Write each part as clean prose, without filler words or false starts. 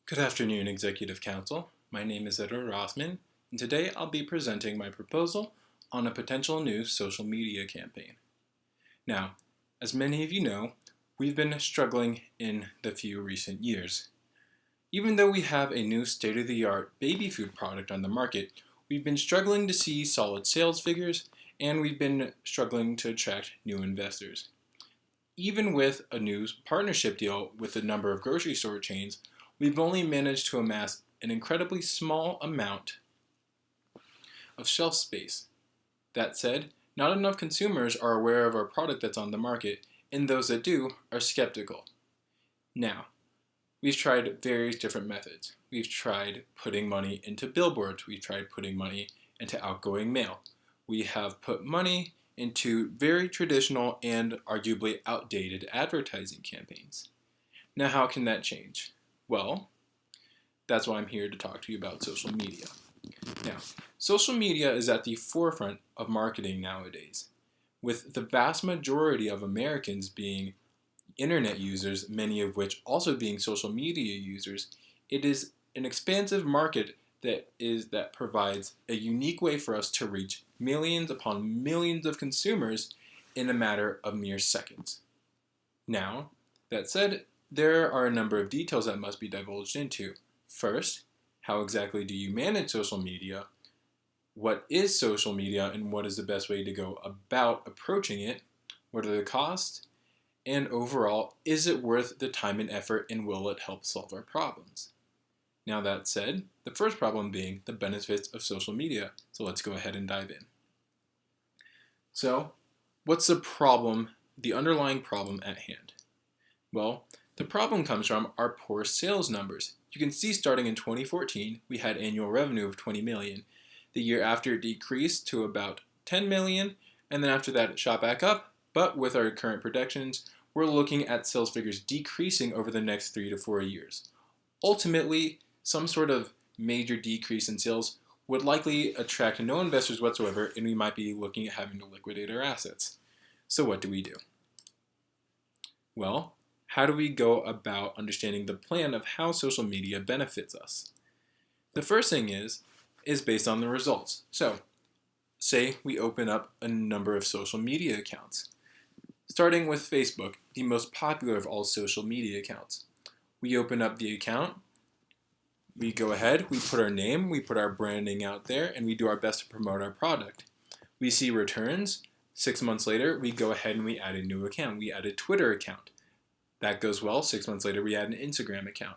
Good afternoon, Executive Council. My name is Edward Rossman, and today I'll be presenting my proposal on a potential new social media campaign. Now, as many of you know, we've been struggling in the few recent years. Even though we have a new state-of-the-art baby food product on the market, we've been struggling to see solid sales figures, and we've been struggling to attract new investors. Even with a new partnership deal with a number of grocery store chains, we've only managed to amass an incredibly small amount of shelf space. That said, not enough consumers are aware of our product that's on the market, and those that do are skeptical. Now, we've tried various different methods. We've tried putting money into billboards. We've tried putting money into outgoing mail. We have put money into very traditional and arguably outdated advertising campaigns. Now, how can that change? Well, that's why I'm here to talk to you about social media. Now, social media is at the forefront of marketing nowadays. With the vast majority of Americans being internet users, many of which also being social media users, it is an expansive market that provides a unique way for us to reach millions upon millions of consumers in a matter of mere seconds. Now, that said, there are a number of details that must be divulged into. First, how exactly do you manage social media? What is social media and what is the best way to go about approaching it? What are the costs? And overall, is it worth the time and effort, and will it help solve our problems? Now that said, the first problem being the benefits of social media. So let's go ahead and dive in. So, what's the problem, the underlying problem at hand? Well, the problem comes from our poor sales numbers. You can see starting in 2014, we had annual revenue of 20 million. The year after it decreased to about 10 million, and then after that it shot back up, but with our current projections, we're looking at sales figures decreasing over the next 3 to 4 years. Ultimately, some sort of major decrease in sales would likely attract no investors whatsoever, and we might be looking at having to liquidate our assets. So what do we do? Well, how do we go about understanding the plan of how social media benefits us? The first thing is based on the results. So, say we open up a number of social media accounts. Starting with Facebook, the most popular of all social media accounts. We open up the account, we go ahead, we put our name, we put our branding out there, and we do our best to promote our product. We see returns. 6 months later, we go ahead and we add a new account. We add a Twitter account. That goes well. 6 months later, we add an Instagram account.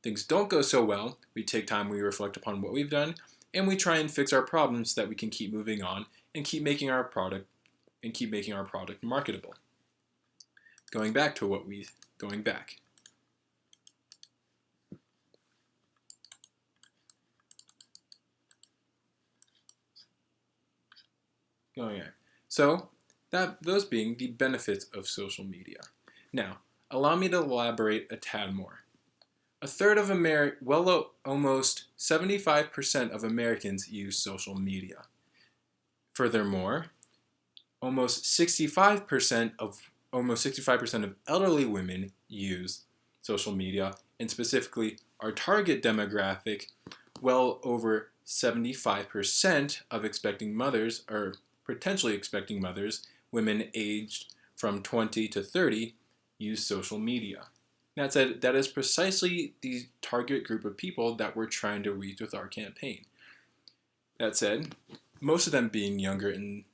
Things don't go so well. We take time, we reflect upon what we've done, and we try and fix our problems so that we can keep moving on and keep making our product marketable. Going back. So, those being the benefits of social media. Now, allow me to elaborate a tad more. A third of almost 75% of Americans use social media. Furthermore, almost 65% of elderly women use social media, and specifically our target demographic, well over 75% of expecting mothers, or potentially expecting mothers, women aged from 20 to 30, use social media. That said, that is precisely the target group of people that we're trying to reach with our campaign. That said, most of them being younger and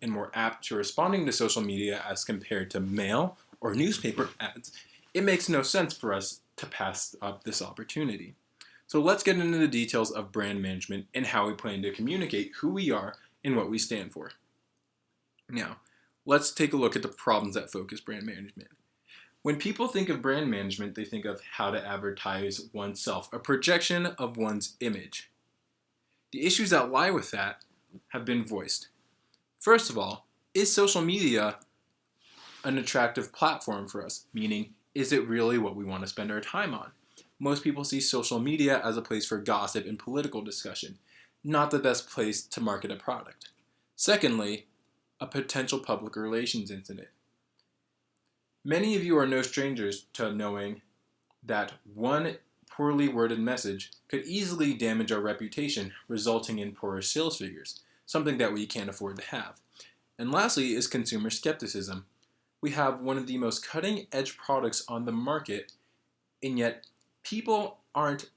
more apt to responding to social media as compared to mail or newspaper ads, it makes no sense for us to pass up this opportunity. So let's get into the details of brand management and how we plan to communicate who we are and what we stand for. Now, let's take a look at the problems that focus brand management. When people think of brand management, they think of how to advertise oneself, a projection of one's image. The issues that lie with that have been voiced. First of all, is social media an attractive platform for us? Meaning, is it really what we want to spend our time on? Most people see social media as a place for gossip and political discussion, not the best place to market a product. Secondly, a potential public relations incident. Many of you are no strangers to knowing that one poorly worded message could easily damage our reputation, resulting in poorer sales figures, something that we can't afford to have. And lastly is consumer skepticism. We have one of the most cutting-edge products on the market, and yet people aren't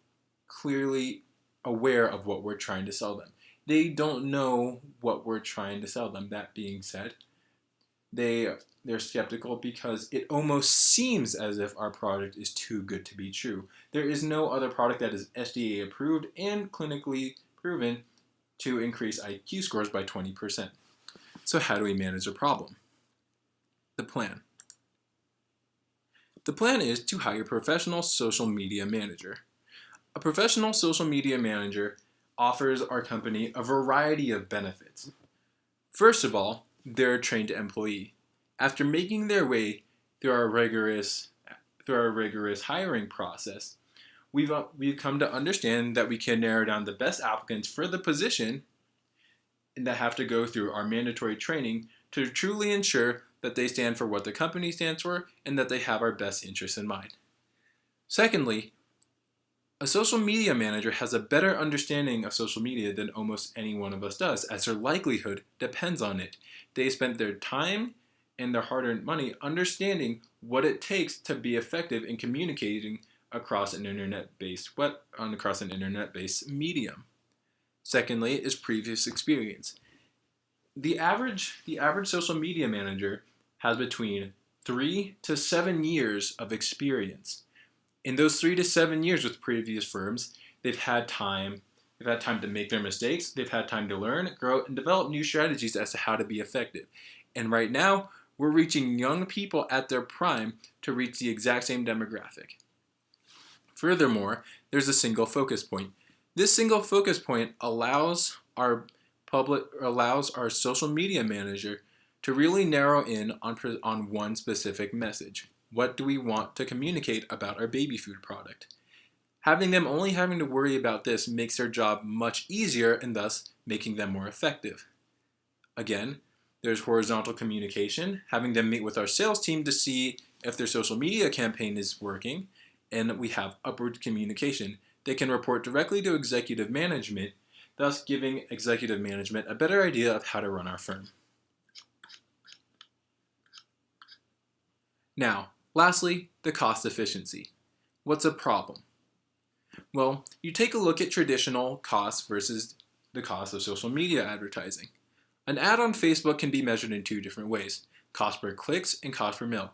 clearly aware of what we're trying to sell them. They don't know what we're trying to sell them. That being said, they're skeptical because it almost seems as if our product is too good to be true. There is no other product that is FDA approved and clinically proven to increase IQ scores by 20%. So how do we manage the problem? The plan. The plan is to hire a professional social media manager. A professional social media manager offers our company a variety of benefits. First of all, they're a trained employee. After making their way through our rigorous hiring process, we've come to understand that we can narrow down the best applicants for the position and that have to go through our mandatory training to truly ensure that they stand for what the company stands for and that they have our best interests in mind. Secondly, a social media manager has a better understanding of social media than almost any one of us does, as their livelihood depends on it. They spent their time and their hard-earned money understanding what it takes to be effective in communicating across an internet-based medium. Secondly is previous experience. The average social media manager has between 3 to 7 years of experience. In those 3 to 7 years with previous firms, they've had time to make their mistakes, they've had time to learn, grow, and develop new strategies as to how to be effective. And right now, we're reaching young people at their prime to reach the exact same demographic. Furthermore, there's a single focus point. This single focus point allows our social media manager to really narrow in on one specific message. What do we want to communicate about our baby food product? Having to worry about this makes their job much easier and thus making them more effective. Again, there's horizontal communication, having them meet with our sales team to see if their social media campaign is working, and we have upward communication. They can report directly to executive management, thus giving executive management a better idea of how to run our firm. Now, lastly, the cost efficiency. What's a problem? Well, you take a look at traditional costs versus the cost of social media advertising. An ad on Facebook can be measured in two different ways, cost per clicks and cost per mil.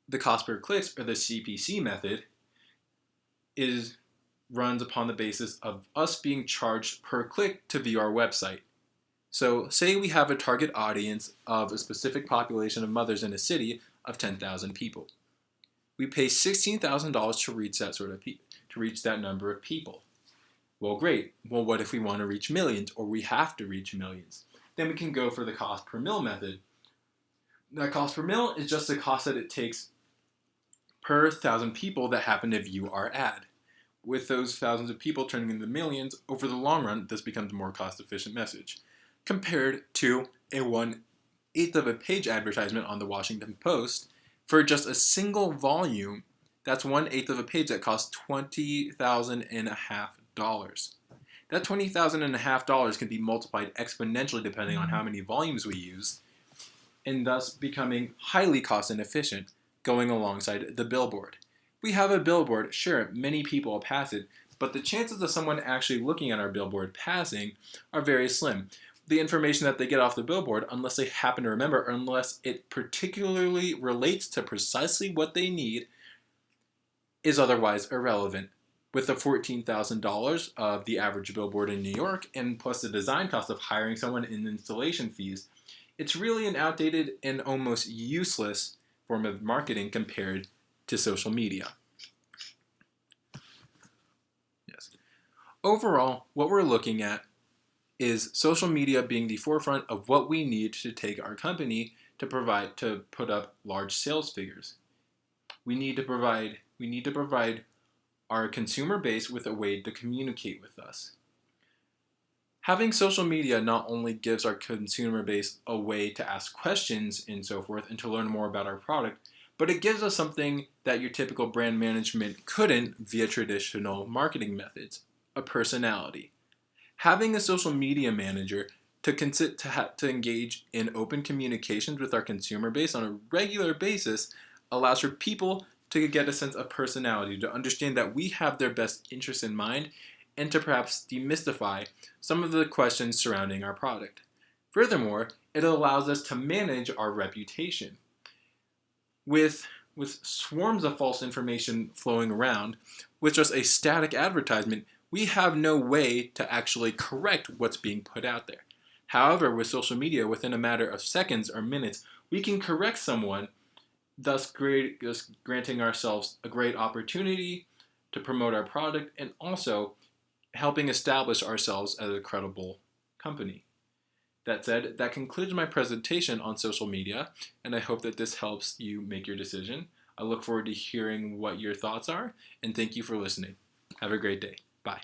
The cost per clicks, or the CPC method, runs upon the basis of us being charged per click to view our website. So say we have a target audience of a specific population of mothers in a city of 10,000 people. We pay $16,000 to reach that number of people. Well, great. Well, what if we want to reach millions, or we have to reach millions? Then we can go for the cost per mil method. That cost per mil is just the cost that it takes per 1,000 people that happen to view our ad. With those thousands of people turning into millions, over the long run, this becomes a more cost-efficient message, compared to a 1/8 of a page advertisement on the Washington Post. For just a single volume, that's 1/8 of a page that costs $20,500. That $20,500 can be multiplied exponentially depending on how many volumes we use, and thus becoming highly cost inefficient, going alongside the billboard. We have a billboard, sure, many people pass it, but the chances of someone actually looking at our billboard passing are very slim. The information that they get off the billboard, unless they happen to remember, or unless it particularly relates to precisely what they need, is otherwise irrelevant. With the $14,000 of the average billboard in New York, and plus the design cost of hiring someone and installation fees, it's really an outdated and almost useless form of marketing compared to social media. Yes. Overall, what we're looking at is social media being the forefront of what we need to take our company to put up large sales figures. We need to provide our consumer base with a way to communicate with us. Having social media not only gives our consumer base a way to ask questions and so forth and to learn more about our product, but it gives us something that your typical brand management couldn't via traditional marketing methods: a personality. Having a social media manager to engage in open communications with our consumer base on a regular basis allows for people to get a sense of personality, to understand that we have their best interests in mind, and to perhaps demystify some of the questions surrounding our product. Furthermore, it allows us to manage our reputation. With swarms of false information flowing around, with just a static advertisement, we have no way to actually correct what's being put out there. However, with social media, within a matter of seconds or minutes, we can correct someone, thus granting ourselves a great opportunity to promote our product and also helping establish ourselves as a credible company. That said, that concludes my presentation on social media, and I hope that this helps you make your decision. I look forward to hearing what your thoughts are, and thank you for listening. Have a great day. Bye.